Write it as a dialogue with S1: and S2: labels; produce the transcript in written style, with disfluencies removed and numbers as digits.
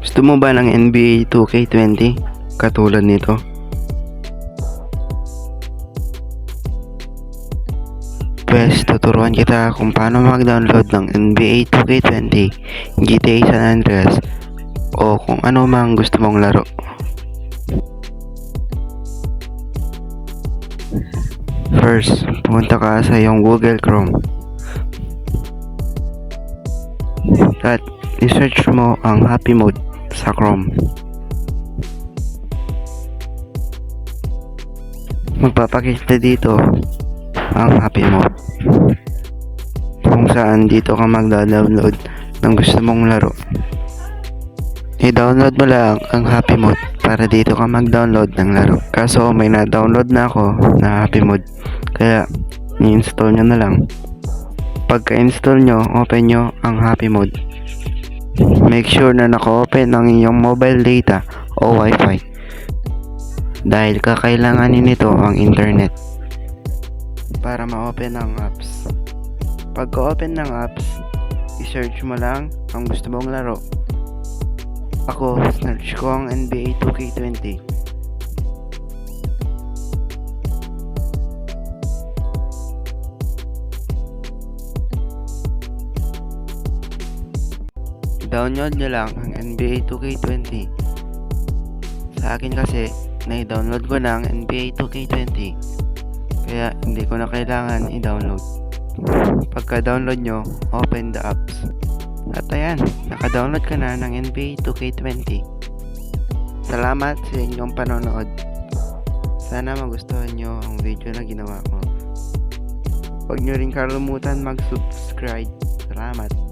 S1: Gusto mo ba ng NBA 2K20? Katulad nito. Pwes, tuturuan kita kung paano mag-download ng NBA 2K20, GTA San Andreas, o kung ano mang gusto mong laro. First, pumunta ka sa iyong Google Chrome. At i-search mo ang Happy Mode sa Chrome. Magpapakita dito ang Happy Mode, kung saan dito ka magda-download ng gusto mong laro. I-download mo lang ang Happy Mode para dito ka mag-download ng laro. Kaso may na-download na ako na Happy Mode, kaya i-install nyo na lang. Pagka-install nyo, open nyo ang Happy Mode. Make sure na naka-open ang inyong mobile data o Wi-Fi, dahil kakailanganin nito ang internet para ma-open ang apps. Pagka-open ng apps, i-search mo lang ang gusto mong laro. Ako, search ko ang NBA 2K20. Download nyo lang ang NBA 2K20. Sa akin kasi, na-download ko na ang NBA 2K20. Kaya hindi ko na kailangan i-download. Pagka-download nyo, open the apps. At ayan, naka-download ka na ng NBA 2K20. Salamat sa inyong panonood. Sana magustuhan nyo ang video na ginawa ko. Huwag nyo rin kalimutan mag-subscribe. Salamat.